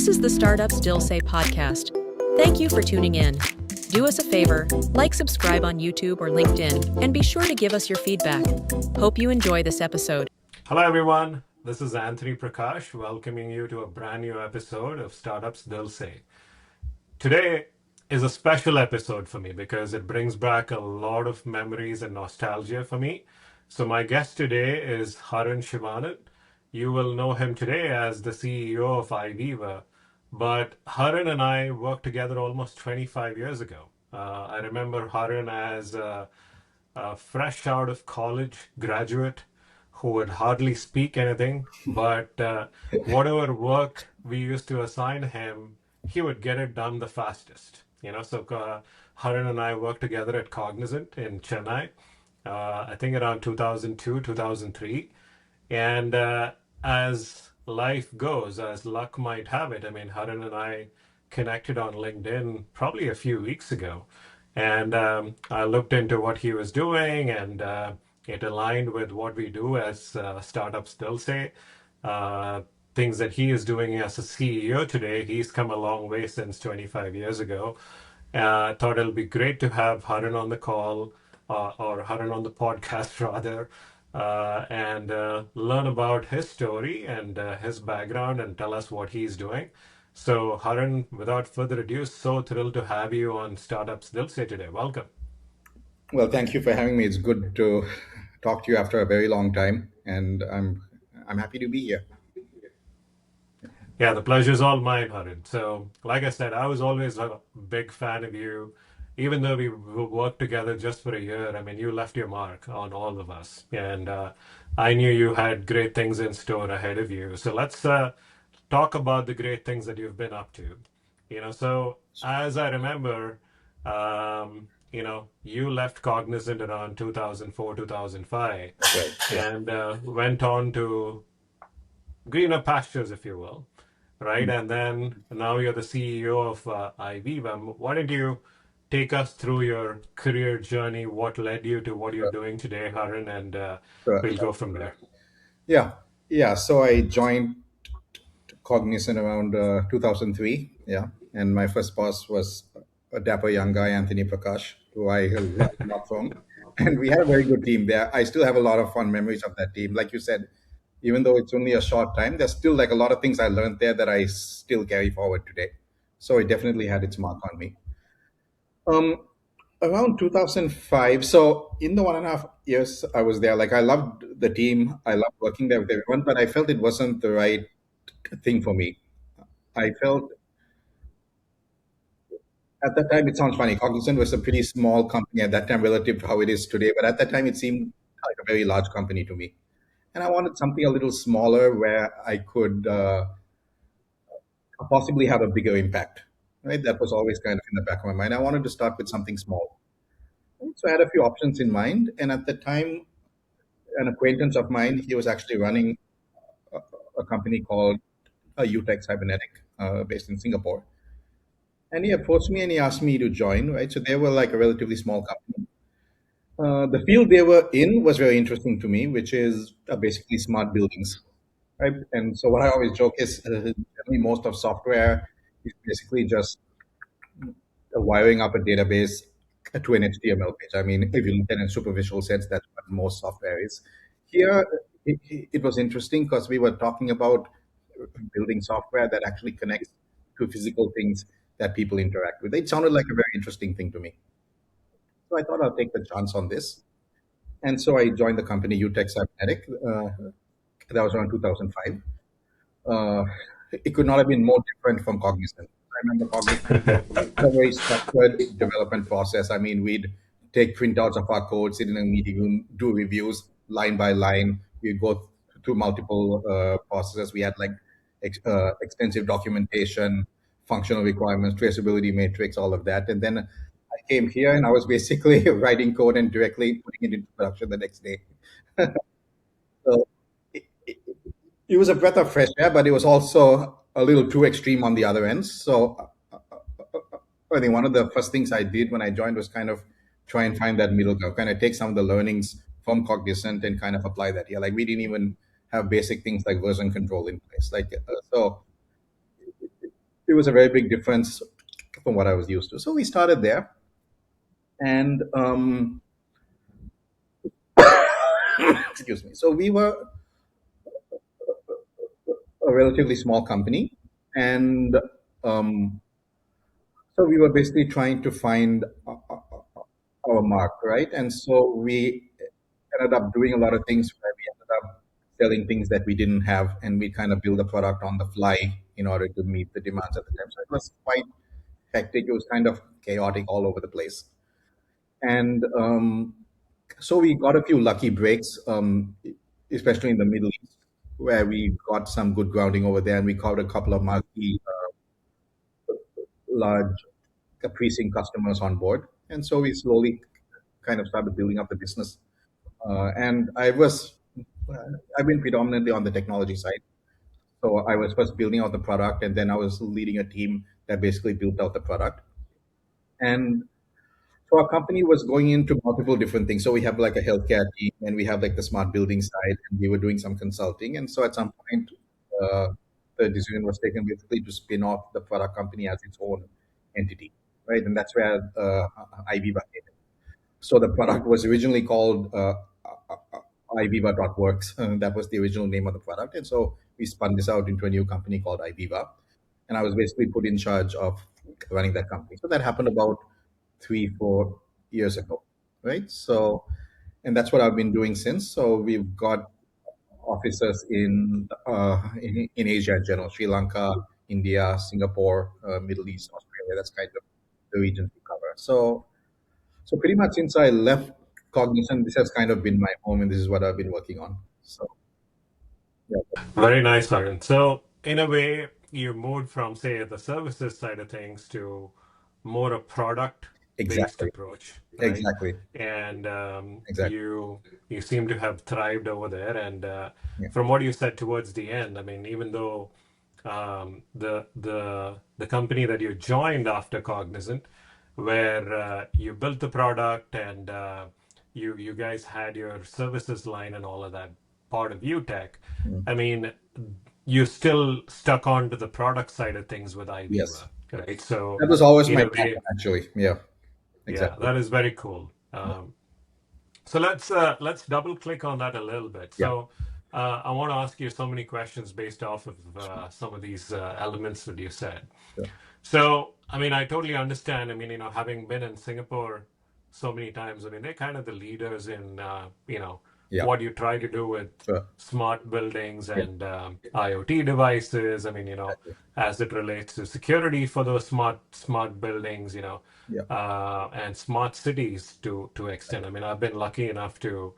This is the Startups Dilse podcast. Thank you for tuning in. Do us a favor, subscribe on YouTube or LinkedIn, and be sure to give us your feedback. Hope you enjoy this episode. Hello, everyone. This is Anthony Prakash welcoming you to a brand new episode of Startups Dilse. Today is a special episode for me because it brings back a lot of memories and nostalgia for me. So, my guest today is Haran Shivanan. You will know him today as the CEO of IVIVA, but Haran and I worked together almost 25 years ago. I remember Haran as a fresh out of college graduate who would hardly speak anything, but whatever work we used to assign him, he would get it done the fastest. Haran and I worked together at Cognizant in Chennai, I think around 2002, 2003. And as life goes, as luck might have it, I mean, Haran and I connected on LinkedIn probably a few weeks ago. And I looked into what he was doing, and it aligned with what we do as Startups Dilse. Uh, Things that he is doing as a CEO today, he's come a long way since 25 years ago. I thought it'll be great to have Haran on the call, or Haran on the podcast rather, and learn about his story and his background and tell us what he's doing. So, Haran, without further ado, so thrilled to have you on Startups Dilse today. Welcome. Well, thank you for having me. It's good to talk to you after a very long time, and I'm happy to be here. Yeah, the pleasure's all mine, Haran. So, like I said, I was always a big fan of you. Even though we worked together just for a year, I mean, you left your mark on all of us. And I knew you had great things in store ahead of you. So, let's talk about the great things that you've been up to. So as I remember, you left Cognizant around 2004, 2005, Right. Yeah. and went on to greener pastures, if you will, right? Mm. And then now you're the CEO of IVIVA. Why don't you take us through your career journey? What led you to what you're Sure. doing today, Haran? And Sure. we'll go from there. Yeah. Yeah. So I joined Cognizant around 2003. Yeah. And my first boss was a dapper young guy, Anthony Prakash, who I learned a lot from. And we had a very good team there. I still have a lot of fun memories of that team. Like you said, even though it's only a short time, there's still like a lot of things I learned there that I still carry forward today. So it definitely had its mark on me. Um, Around 2005. So in the 1.5 years I was there, like I loved the team, I loved working there with everyone, but I felt it wasn't the right thing for me. I felt at that time, it sounds funny. Cognizant was a pretty small company at that time relative to how it is today, but at that time it seemed like a very large company to me. And I wanted something a little smaller where I could possibly have a bigger impact. Right? That was always kind of in the back of my mind. I wanted to start with something small. So I had a few options in mind, and at the time, an acquaintance of mine, he was actually running a, a company called UTech Cybernetic, based in Singapore. And he approached me and he asked me to join, right? So they were like a relatively small company. The field they were in was very interesting to me, which is basically smart buildings, right? And so what I always joke is generally most of software is basically just wiring up a database to an HTML page. I mean, if you look at it in superficial sense, that's what most software is. Here, it was interesting because we were talking about building software that actually connects to physical things that people interact with. It sounded like a very interesting thing to me. So I thought I'll take the chance on this. And so I joined the company UTech Cybernetic. That was around 2005. Uh, it could not have been more different from Cognizant. I remember Cognizant a very structured development process. I mean, we'd take printouts of our code, sit in a meeting room, do reviews line by line. We'd go through multiple processes. We had like extensive documentation, functional requirements, traceability matrix, all of that. And then I came here and I was basically writing code and directly putting it into production the next day. So it, it, it was a breath of fresh air, but it was also a little too extreme on the other end. So I think one of the first things I did when I joined was kind of try and find that middle ground, kind of take some of the learnings from Cognizant and kind of apply that here. Like we didn't even have basic things like version control in place. So it was a very big difference from what I was used to. So we started there, and excuse me. So we were a relatively small company, and um, so we were basically trying to find our mark, right? And so we ended up doing a lot of things where we ended up selling things that we didn't have, and we kind of build a product on the fly in order to meet the demands at the time. So it was quite hectic. It was kind of chaotic all over the place. And so we got a few lucky breaks, especially in the Middle East, where we got some good grounding over there, and we caught a couple of marquee, large capricing customers on board. And so we slowly kind of started building up the business. And I've been predominantly on the technology side. So I was first building out the product, and then I was leading a team that basically built out the product. And so our company was going into multiple different things. So we have like a healthcare team, and we have like the smart building side, and we were doing some consulting. And so at some point, uh, the decision was taken basically to spin off the product company as its own entity, right? And that's where IVIVA came in. So the product was originally called IVIVA.works. That was the original name of the product. And so we spun this out into a new company called IVIVA. And I was basically put in charge of running that company. So that happened about 3, 4 years ago, right? So, and that's what I've been doing since. So we've got offices in Asia in general, Sri Lanka, India, Singapore, Middle East, Australia. That's kind of the regions we cover. So pretty much since I left Cognizant, this has kind of been my home, and this is what I've been working on. So yeah, Very nice, Haran. So, in a way, you moved from, say, the services side of things to more a product-based exactly, approach, right? exactly, And exactly. you seem to have thrived over there. And Yeah, from what you said towards the end, I mean, even though the company that you joined after Cognizant, where you built the product and you guys had your services line and all of that part of UTech. mm, I mean, you still stuck on to the product side of things with yes, IVIVA, right? So that was always in my a passion, way, actually. Yeah, yeah, exactly. that is very cool. Yeah, So let's double click on that a little bit. yeah, So I want to ask you so many questions based off of some of these elements that you said. sure. So I mean, I totally understand. I mean, having been in Singapore so many times, I mean, they're kind of the leaders in Yeah, what you try to do with sure. smart buildings Yeah, and IoT devices. I mean, exactly. as it relates to security for those smart buildings, Yeah, and smart cities to extent. I mean, I've been lucky enough to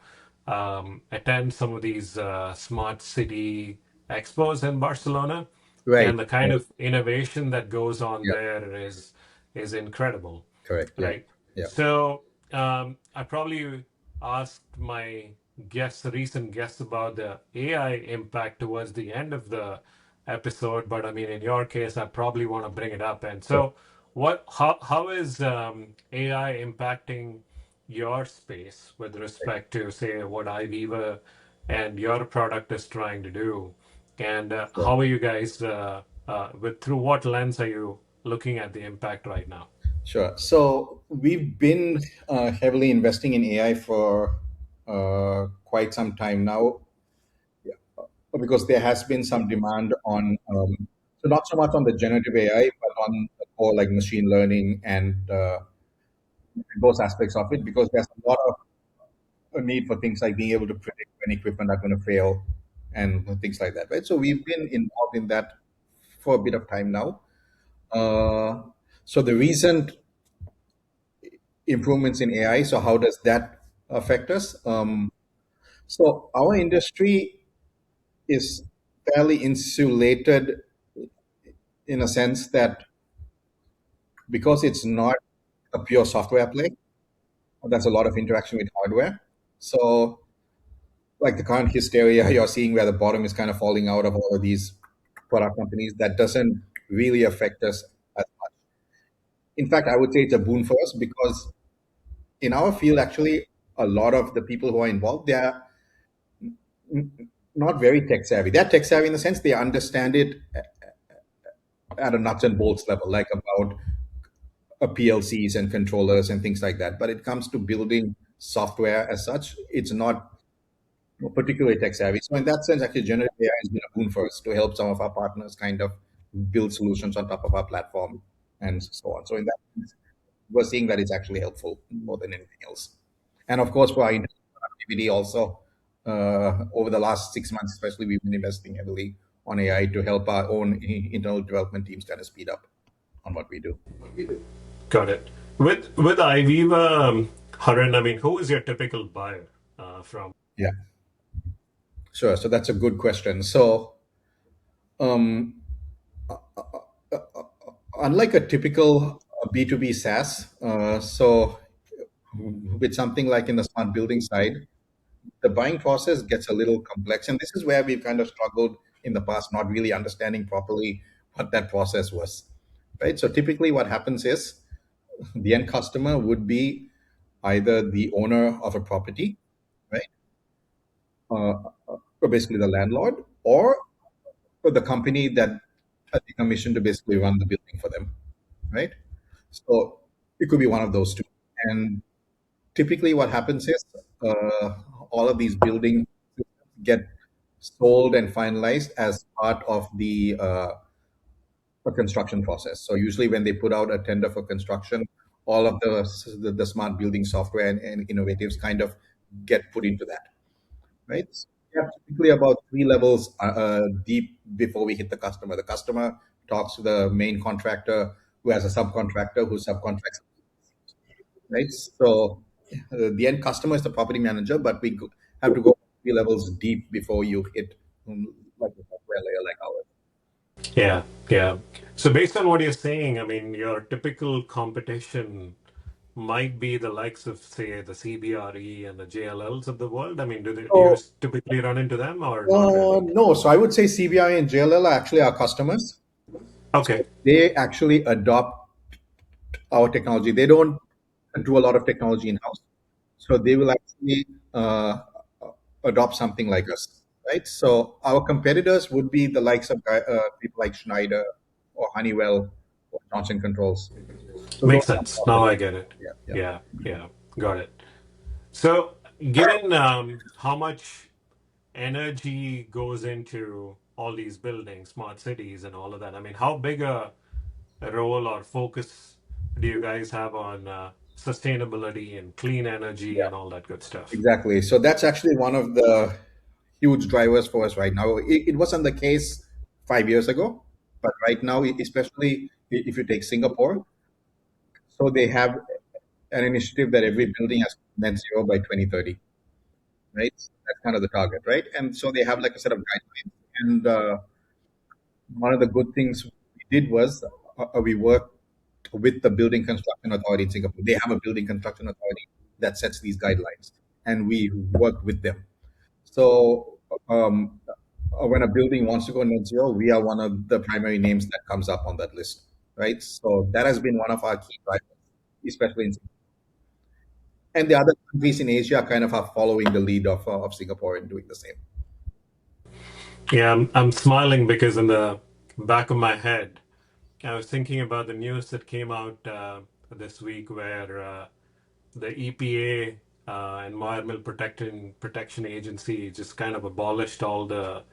attend some of these smart city expos in Barcelona, right, and the kind right. of innovation that goes on Yeah, there is incredible, correct. Yeah, right? yeah, So I probably asked my recent guests about the AI impact towards the end of the episode, but I mean, in your case, I probably want to bring it up. And sure. so, how is AI impacting your space with respect to, say, what IVIVA and your product is trying to do? And Sure. how are you guys, through what lens are you looking at the impact right now? Sure. So we've been heavily investing in AI for quite some time now, because there has been some demand on, so not so much on the generative AI, but on the core like machine learning and those aspects of it, because there's a lot of a need for things like being able to predict when equipment are going to fail and things like that, right? So we've been involved in that for a bit of time now. Uh, so the recent improvements in AI. So how does that affect us? So our industry is fairly insulated in a sense that because it's not a pure software play, there's a lot of interaction with hardware. So like the current hysteria you're seeing where the bottom is kind of falling out of all of these product companies, that doesn't really affect us as much. In fact, I would say it's a boon for us because in our field, actually, a lot of the people who are involved, they are not very tech savvy. They're tech savvy in the sense they understand it at a nuts and bolts level, like about PLCs and controllers and things like that. But it comes to building software as such, it's not particularly tech savvy. So in that sense, actually, generative AI has been a boon for us to help some of our partners kind of build solutions on top of our platform and so on. So in that sense, we're seeing that it's actually helpful more than anything else. And of course, for our internal productivity also, over the last 6 months, especially, we've been investing heavily on AI to help our own internal development teams kind of speed up on what we do. Got it. With IVIVA, Haran, I mean, who is your typical buyer from? Yeah, sure. So that's a good question. So, um, unlike a typical B2B SaaS, so with something like in the smart building side, the buying process gets a little complex. And this is where we've kind of struggled in the past, not really understanding properly what that process was. Right. So typically what happens is the end customer would be either the owner of a property, right? Or basically the landlord, or the company that has the commission to basically run the building for them, right? So it could be one of those two. And typically what happens is all of these buildings get sold and finalized as part of a construction process. So usually when they put out a tender for construction, all of the smart building software and innovatives kind of get put into that, right? So we have typically about three levels deep before we hit the customer. The customer talks to the main contractor who has a subcontractor who subcontracts, right? So the end customer is the property manager, but have to go 3 levels deep before you hit like a software layer like ours. Yeah, yeah. So based on what you're saying, I mean, your typical competition might be the likes of, say, the CBRE and the JLLs of the world. I mean, do you So typically run into them or not really? no, so I would say CBI and JLL are actually our customers. Okay, So they actually adopt our technology. They don't do a lot of technology in house, so they will actually adopt something like us, right? So our competitors would be the likes of people like Schneider or Honeywell or Johnson Controls. So those makes are sense. our Now I competitors. get it. Yeah, yeah, Yeah, yeah, got it. So given how much energy goes into all these buildings, smart cities, and all of that, I mean, how big a role or focus do you guys have on sustainability and clean energy yeah, and all that good stuff? exactly. So that's actually one of the huge drivers for us right now. It wasn't the case 5 years ago, but right now, especially if you take Singapore, so they have an initiative that every building has net zero by 2030, right? So that's kind of the target, right? And so they have like a set of guidelines. And one of the good things we did was we worked with the building construction authority in Singapore. They have a building construction authority that sets these guidelines, and we worked with them. So when a building wants to go net zero, we are one of the primary names that comes up on that list, right? So that has been one of our key drivers, especially in, and the other countries in Asia kind of are following the lead of Singapore and doing the same. Yeah, I'm smiling because in the back of my head, I was thinking about the news that came out this week where the EPA, Environmental Protection Agency, just kind of abolished all the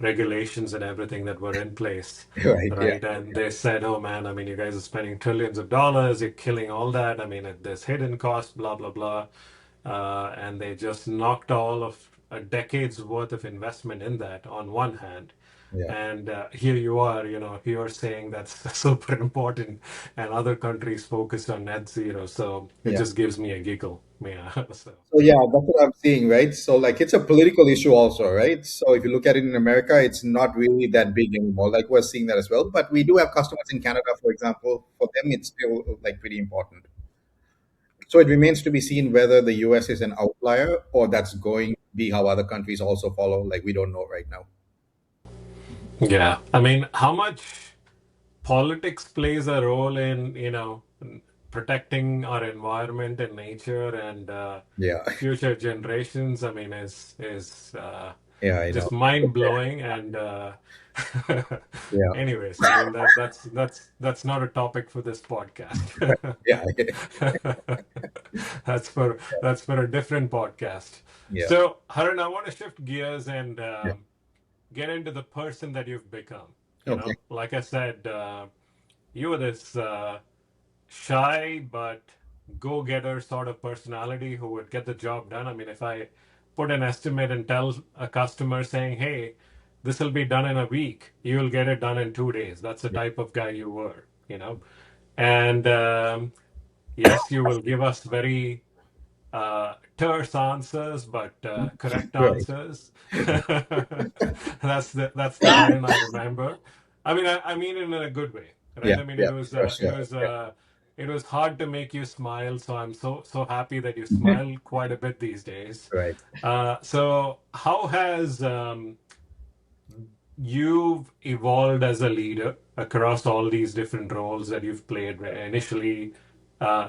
regulations and everything that were in place, Right? Yeah. right? And they said, "Oh man, I mean, you guys are spending trillions of dollars, you're killing all that. I mean, there's hidden costs, blah blah blah," and they just knocked all of a decade's worth of investment in that on one hand. Yeah. And here you are, you're saying that's super important, and other countries focused on net zero. So it Yeah. just gives me a giggle. Yeah. So So yeah, that's what I'm seeing, right? So like it's a political issue also, right? So if you look at it in America, it's not really that big anymore. Like we're seeing that as well. But we do have customers in Canada, for example. For them, it's still like pretty important. So it remains to be seen whether the US is an outlier or that's going to be how other countries also follow. Like we don't know right now. yeah, I mean, how much politics plays a role in protecting our environment and nature and Yeah. future generations? I mean, is Yeah, I know. just mind blowing, and Yeah. Anyways, I mean that's not a topic for this podcast. Yeah. That's for a different podcast. Yeah. So, Haran, I want to shift gears and Yeah. get into the person that you've become. You Okay. know, like I said, you were this shy but go-getter sort of personality who would get the job done. I mean, if I put an estimate and tell a customer saying, "Hey, this will be done in a week," you will get it done in 2 days. That's the Yeah. type of guy you were, you know. And yes, you will give us very terse answers, but correct Right. answers. That's the Haran I remember. I mean in a good way, right? Yeah. I mean Yeah. Sure. it Sure. was Yeah. it was hard to make you smile, so I'm so happy that you smile quite a bit these days. Right. So how has you've evolved as a leader across all these different roles that you've played, right? Initially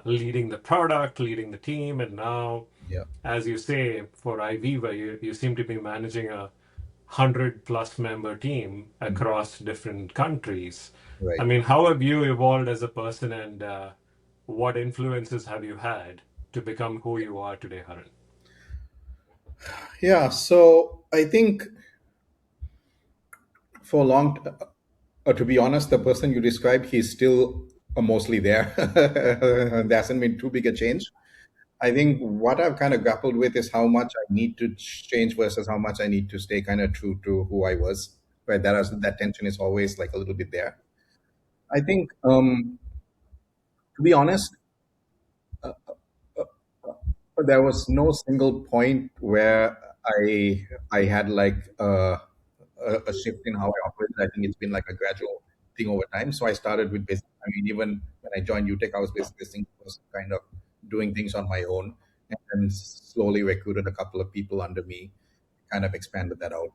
leading the product, leading the team, and now, Yeah. as you say, for IVIVA, you seem to be managing a 100 plus member team Mhm. across different countries. I Right. mean, how have you evolved as a person, and what influences have you had to become who you are today, Haran? Yeah. So I think for long, to be honest, the person you described, he's still mostly there. There hasn't been too big a change. I think what I've kind of grappled with is how much I need to change versus how much I need to stay kind of true to who I was. Right, that tension is always like a little bit there. I think, to be honest, there was no single point where I had like a shift in how I operated. I think it's been like a gradual thing over time. So I started with basic. I mean, even when I joined UTech, I was basically this was kind of doing things on my own, and then slowly recruited a couple of people under me, kind of expanded that out.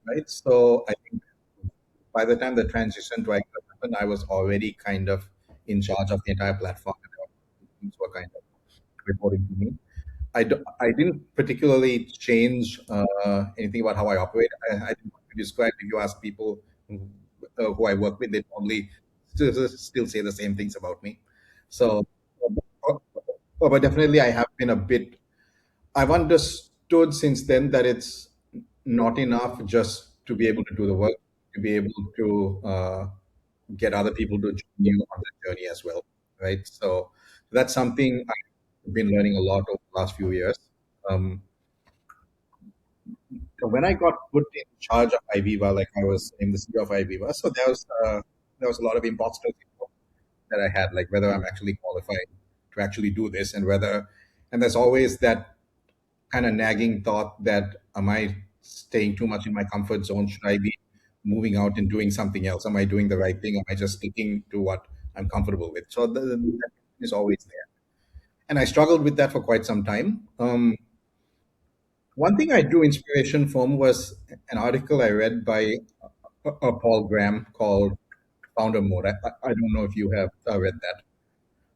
Right. So I think by the time the transition to iCloud happened, I was already kind of in charge of the entire platform, and things were kind of reporting to me. I didn't particularly change anything about how I operate. I think what you described, if you ask people who I work with, they only still say the same things about me. So, but definitely I have been a bit, I've understood since then that it's not enough just to be able to do the work, to be able to get other people to join you on the journey as well, right? So that's something I've been learning a lot over the last few years. Um, so when I got put in charge of IVIVA, like I was named the CEO of IVIVA, so there was a lot of imposter syndrome that I had, like whether I'm actually qualified to actually do this, and whether, and there's always that kind of nagging thought that am I staying too much in my comfort zone? Should I be moving out and doing something else? Am I doing the right thing? Am I just sticking to what I'm comfortable with? So that is always there, and I struggled with that for quite some time. One thing I drew inspiration from was an article I read by Paul Graham called Founder Mode. I don't know if you have read that.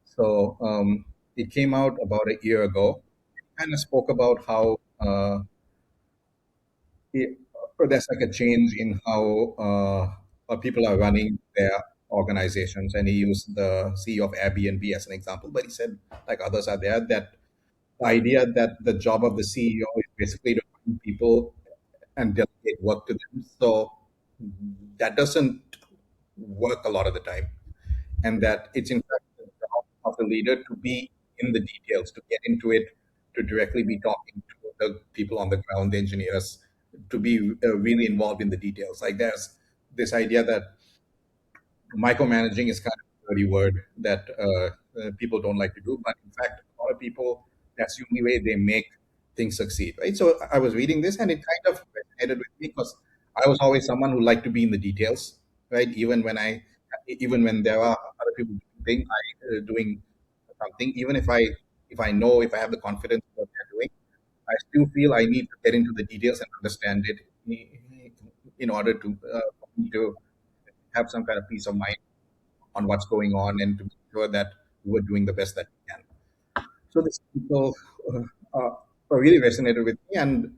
So it came out about a year ago. It kind of spoke about how it, or there's like a change in how people are running their organizations. And he used the CEO of Airbnb as an example, but he said, like others are there, that the idea that the job of the CEO is basically to find people and delegate work to them. So that doesn't work a lot of the time. And that it's in fact the job of the leader to be in the details, to get into it, to directly be talking to the people on the ground, the engineers, to be really involved in the details. Like there's this idea that micromanaging is kind of a dirty word that people don't like to do, but in fact, a lot of people, that's the only way they make things succeed, right? So I was reading this and it kind of resonated with me because I was always someone who liked to be in the details, right? Even when there are other people doing something, even if I know, if I have the confidence in what they're doing, I still feel I need to get into the details and understand it in order for me to have some kind of peace of mind on what's going on and to make sure that we're doing the best that we can. So this people uh, really resonated with me, and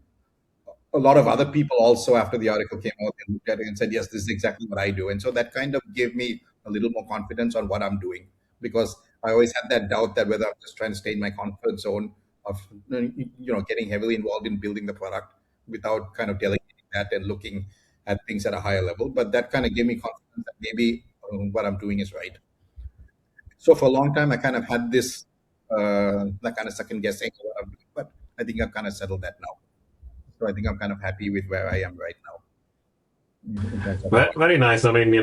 a lot of other people also, after the article came out, they looked at it and said, yes, this is exactly what I do. And so that kind of gave me a little more confidence on what I'm doing, because I always had that doubt that whether I'm just trying to stay in my comfort zone of, getting heavily involved in building the product without kind of delegating that and looking at things at a higher level. But that kind of gave me confidence that maybe what I'm doing is right. So for a long time, I kind of had this, that kind of second guessing of what I'm doing, but I think I've kind of settled that now. So I think I'm kind of happy with where I am right now in terms of how I. Very nice. I mean,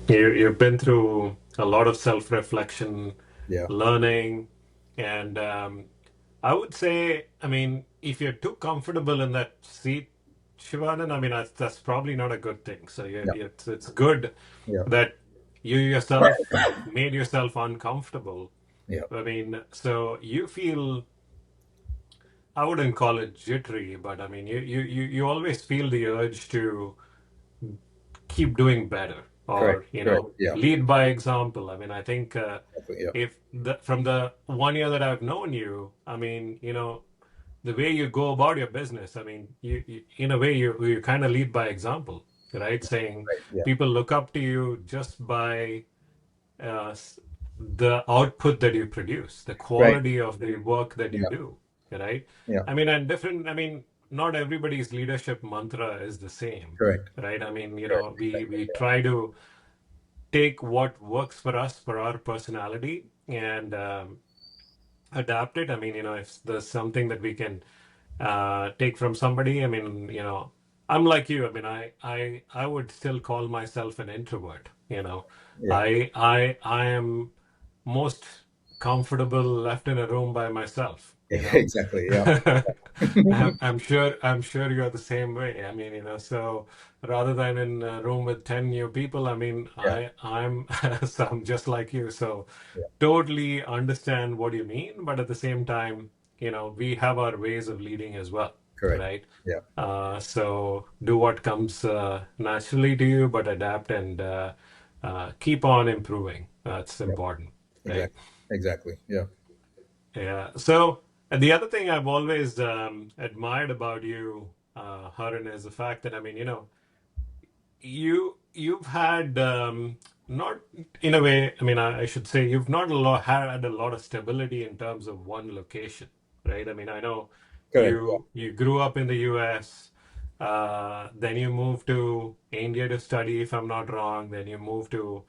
you've been through a lot of self-reflection, Yeah, learning, and I would say, I mean, if you're too comfortable in that seat, Shivanan, I mean, that's probably not a good thing. So yeah, it's good yeah, that you yourself made yourself uncomfortable. yeah. I mean, so you feel, I wouldn't call it jittery, but I mean, you always feel the urge to keep doing better, Correct, or correct. Yeah, lead by example. I mean, I think exactly, yeah, if from the 1 year that I've known you, I mean, the way you go about your business, I mean, you in a way you kind of lead by example, right? Saying right. Yeah, people look up to you just by uh, s- the output that you produce, the right. quality of the work that you Yeah, do, right? yeah, I mean, and different, I mean, not everybody's leadership mantra is the same, correct, right? I mean, correct. Exactly. we try to take what works for us, for our personality, and adapt it. I mean, if there's something that we can take from somebody, I mean, I'm like you. I mean, I would still call myself an introvert. Yeah, I am most comfortable left in a room by myself. exactly. Yeah, I'm sure you're the same way. I mean, so rather than in a room with 10 new people, I mean, yeah, I'm so I'm just like you. So yeah. totally understand what you mean, but at the same time, we have our ways of leading as well, Correct. right? Yeah, So do what comes naturally to you, but adapt and keep on improving. That's yeah. important, right? Exactly. Exactly. Yeah, Yeah. So and the other thing I've always admired about you, Haran, is the fact that, I mean, you've had not in a way, I mean, I should say you've not had a lot of stability in terms of one location, right? I mean, I know correct. Yeah, you grew up in the US, then you moved to India to study, if I'm not wrong, then you moved to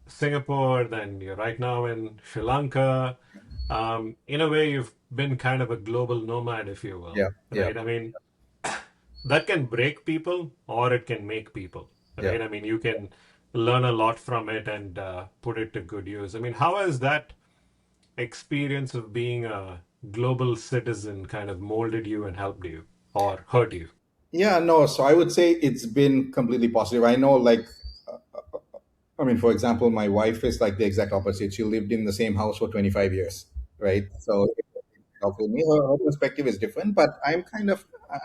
Singapore, then you're right now in Sri Lanka. In a way, you've been kind of a global nomad, if you will, yeah, yeah, right? I mean, that can break people or it can make people, yeah. right? I mean, you can learn a lot from it and put it to good use. I mean, how has that experience of being a global citizen kind of molded you and helped you or hurt you? Yeah, no. So I would say it's been completely positive. I know, like, I mean, for example, my wife is like the exact opposite. She lived in the same house for 25 years, right? So for me, her perspective is different, but I'm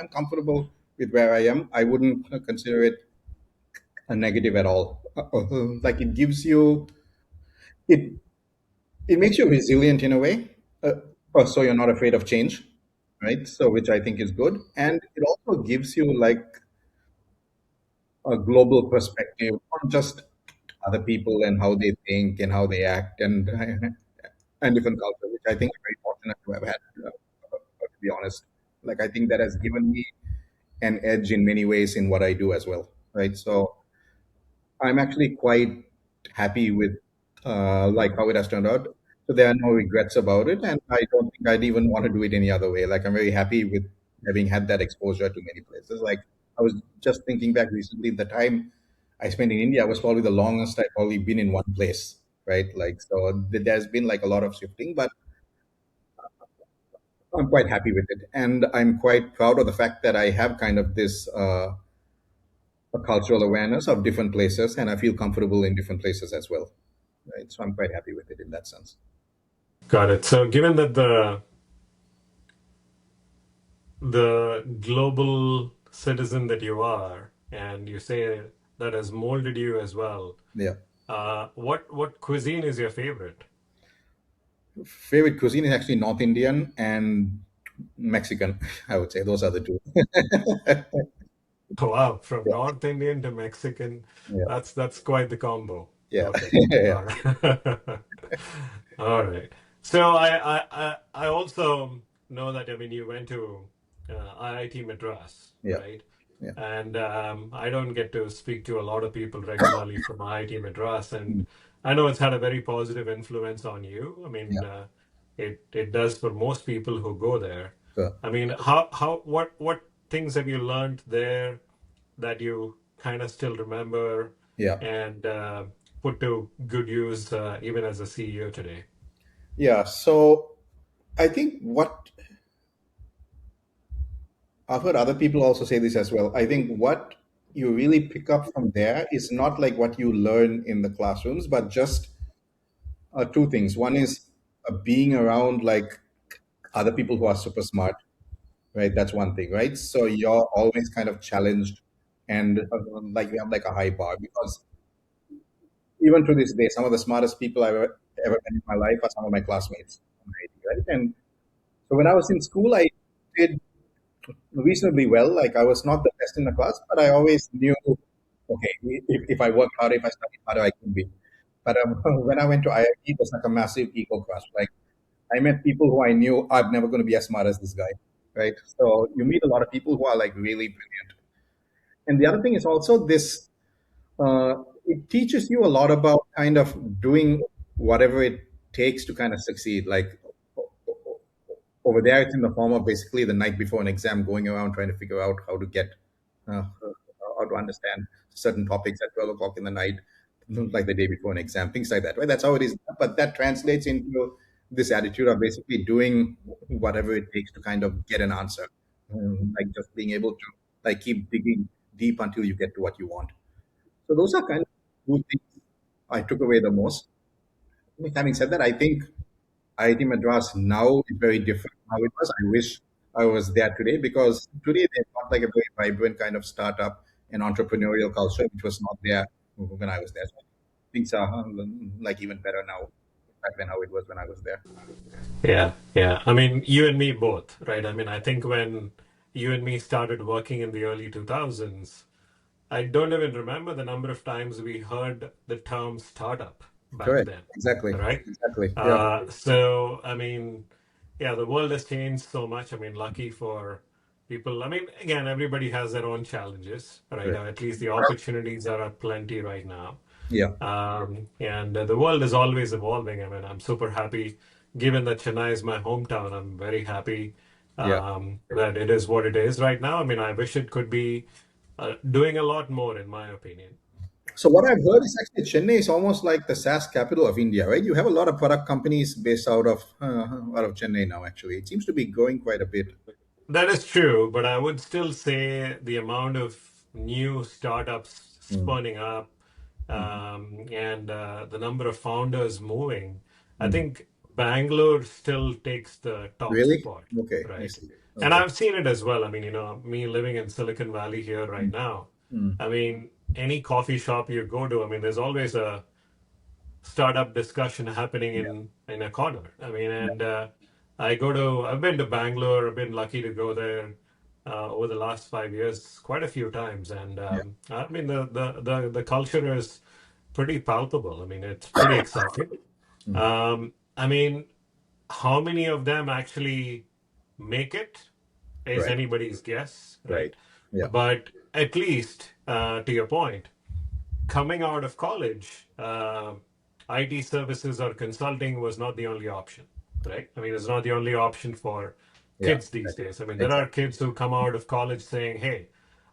comfortable with where I am. I wouldn't consider it a negative at all. Like, it it makes you resilient in a way, so you're not afraid of change, right? So which I think is good, and it also gives you like a global perspective on just other people and how they think and how they act, and different culture, which I think I'm very fortunate to have had. To be honest, like, I think that has given me an edge in many ways in what I do as well, right? So I'm actually quite happy with like how it has turned out. So there are no regrets about it, and I don't think I'd even want to do it any other way. Like, I'm very happy with having had that exposure to many places. Like, I was just thinking back recently, the time I spent in India was probably the longest I've probably been in one place, right? Like, so there's been like a lot of shifting, but I'm quite happy with it, and I'm quite proud of the fact that I have kind of this a cultural awareness of different places, and I feel comfortable in different places as well, right? So I'm quite happy with it in that sense. Got it. So given that the global citizen that you are, and you say that has molded you as well, Yeah. what cuisine is your favorite? Favorite cuisine is actually North Indian and Mexican. I would say those are the two. Wow, from Yeah, North Indian to Mexican, yeah, that's quite the combo. yeah, Okay. yeah, All right. All right. So I also know that, I mean, you went to IIT Madras, yeah, right? yeah. And I don't get to speak to a lot of people regularly from IIT Madras, and Mm, I know it's had a very positive influence on you. I yeah. mean, it does for most people who go there. So, I mean, what things have you learned there that you kind of still remember yeah, and put to good use even as a CEO today? yeah. So I think what I've heard other people also say this as well. I think what you really pick up from there is not like what you learn in the classrooms, but just two things. One is being around like other people who are super smart, right? That's one thing, right? So you're always kind of challenged, and like you have like a high bar because even to this day, some of the smartest people I've ever met in my life are some of my classmates, right? And so when I was in school, I did reasonably well. Like I was not the best in the class, but I always knew, okay, if I work hard, if I study harder, I can be. But when I went to IIT, it was like a massive ego crush. Like I met people who I knew I'm never going to be as smart as this guy, right? So you meet a lot of people who are like really brilliant. And the other thing is also this, it teaches you a lot about kind of doing whatever it takes to kind of succeed. Like over there, it's in the form of basically the night before an exam, going around trying to figure out how to get, how to understand certain topics at 12 o'clock in the night, like the day before an exam, things like that, right? That's how it is. But that translates into this attitude of basically doing whatever it takes to kind of get an answer, like just being able to like keep digging deep until you get to what you want. So those are kind of two things I took away the most. Having said that, I think IIT Madras now is very different from how it was. I wish I was there today because today they've got like a very vibrant kind of startup and entrepreneurial culture, which was not there when I was there. So things are like even better now back than how it was when I was there. Yeah, yeah. I mean, you and me both, right? I mean, I think when you and me started working in the early 2000s, I don't even remember the number of times we heard the term startup back Correct. then, Exactly. right? Exactly. Yeah. So, I mean, yeah, the world has changed so much. I mean, lucky for people. I mean, again, everybody has their own challenges, right? Correct. Or at least the opportunities are plenty right now. Yeah. And the world is always evolving. I mean, I'm super happy, given that Chennai is my hometown. I'm very happy Yeah. that it is what it is right now. I mean, I wish it could be doing a lot more, in my opinion. So what I've heard is actually Chennai is almost like the SaaS capital of India, right? You have a lot of product companies based out of Chennai now. Actually, it seems to be growing quite a bit. That is true, but I would still say the amount of new startups Mm, spawning up mm. and the number of founders moving, I Mm. think Bangalore still takes the top Really? spot, Okay, I right? see. And Okay. I've seen it as well. I mean, me living in Silicon Valley here right Mm, now, mm. I mean, any coffee shop you go to, I mean, there's always a startup discussion happening Yeah, in a corner. I mean, yeah, and I've been to Bangalore. I've been lucky to go there over the last 5 years quite a few times, and yeah. I mean the culture is pretty palpable. I mean, it's pretty exciting. Mm. I mean, how many of them actually make it is Right, anybody's guess, right. right? Yeah, But at least to your point, coming out of college, IT services or consulting was not the only option, right? I mean, it's not the only option for yeah. kids these Exactly. days. I mean, there are Exactly. kids who come out of college saying, hey,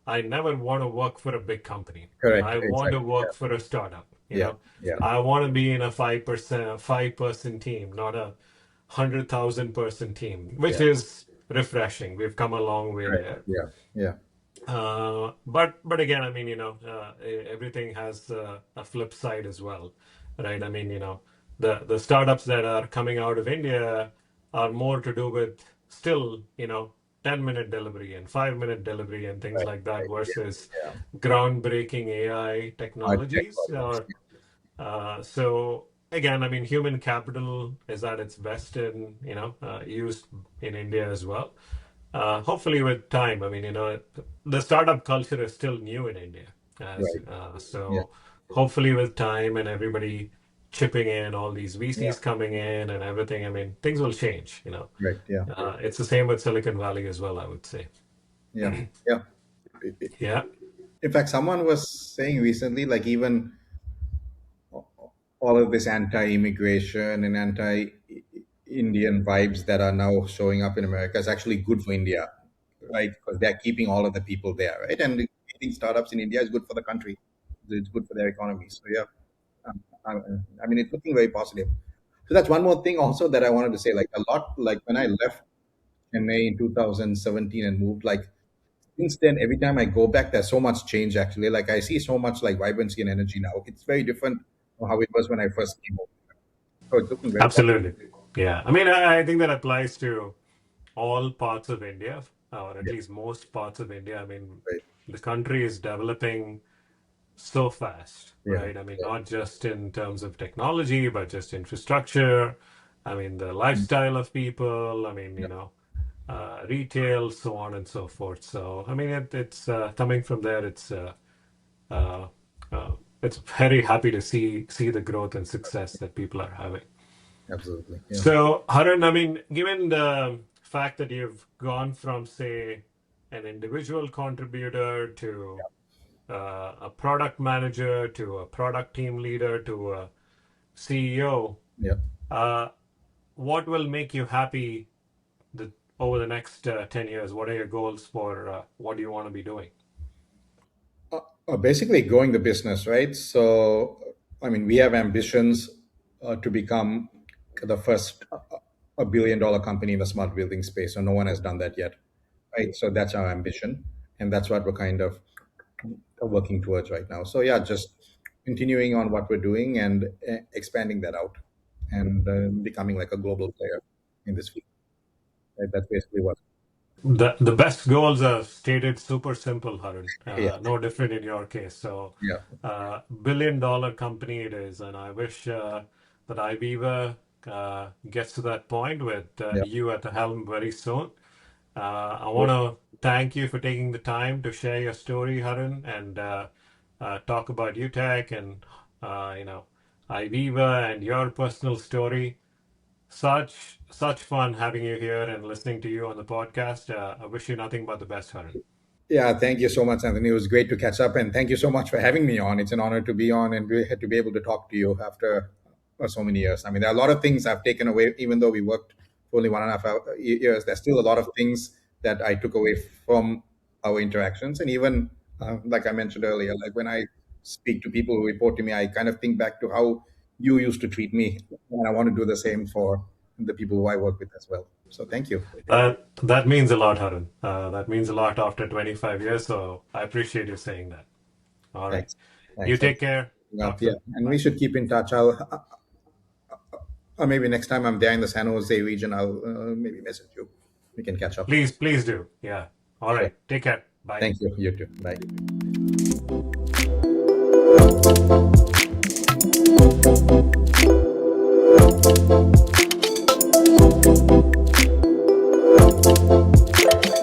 I never want to work for a big company. Correct. I want to Exactly. work for a startup. Yeah, yeah, I want to be in a 5% team, not a 100,000 person team, yeah. which is refreshing. We've come a long way Right. there. Yeah, yeah. But again, I mean, everything has a flip side as well, right? I mean, the startups that are coming out of India are more to do with still, 10-minute delivery and 5-minute delivery and things Right, like that right. Yeah, versus yeah. groundbreaking AI Architect technologies. problems. So again, I mean, human capital is at its best used in India as well. hopefully with time, I mean, the startup culture is still new in India, as Right. Yeah. so hopefully with time and everybody chipping in, all these Yeah. VCs coming in and everything, I mean, things will change. Right. Yeah. It's the same with Silicon Valley as well, I would say. Yeah. Yeah. Yeah, In fact, someone was saying recently, like even all of this anti-immigration and anti-Indian vibes that are now showing up in America is actually good for India, right? Because they're keeping all of the people there, right? And creating startups in India is good for the country. It's good for their economy. So yeah, I mean, it's looking very positive. So that's one more thing also that I wanted to say. Like a lot, like when I left Chennai in 2017 and moved, like since then, every time I go back, there's so much change actually. Like I see so much like vibrancy and energy now. It's very different from how it was when I first came over. So it's looking very positive. absolutely. Yeah, I mean, I think that applies to all parts of India, or at Yeah, least most parts of India. I mean, right. the country is developing so fast, Yeah, right? I mean, not just in terms of technology, but just infrastructure. I mean, the lifestyle of people. I mean, yeah, retail, so on and so forth. So, I mean, it's coming from there. Uh, uh, it's very happy to see the growth and success that people are having. absolutely. Yeah, So, Haran, I mean, given the fact that you've gone from, say, an individual contributor to a product manager to a product team leader to a CEO, yeah. uh, what will make you happy over the next 10 years? What are your goals for what do you want to be doing? Basically, growing the business, right? So, I mean, we have ambitions to become the first $1 billion company in the smart building space. So, no one has done that yet, right? So, that's our ambition, and that's what we're kind of working towards right now. So, yeah, just continuing on what we're doing and expanding that out and becoming like a global player in this field. Right? That's basically what. The best goals are stated super simple, Harun. Yeah, No different in your case. So, yeah, $1 billion company it is, and I wish that IVIVA gets to that point with yeah. you at the helm very soon. I want to thank you for taking the time to share your story, Harun, and talk about UTech and you know IVIVA and your personal story. Such fun having you here and listening to you on the podcast. I wish you nothing but the best, Harun. Yeah, thank you so much, Anthony. It was great to catch up, and thank you so much for having me on. It's an honor to be on and to be able to talk to you after so many years. I mean, there are a lot of things I've taken away, even though we worked for only 1.5 years. There's still a lot of things that I took away from our interactions, and even like I mentioned earlier, like when I speak to people who report to me, I kind of think back to how you used to treat me, and I want to do the same for the people who I work with as well. So, thank you. That means a lot, Harun. That means a lot after 25 years. So I appreciate you saying that. All right. Thanks. You Thanks. take care. Talk Yeah, soon. and we Bye. should keep in touch. Or maybe next time I'm there in the San Jose region, I'll maybe message you. We can catch up. Please do. Yeah. All Sure. right. Take care. Bye. Thank you. You too. Bye.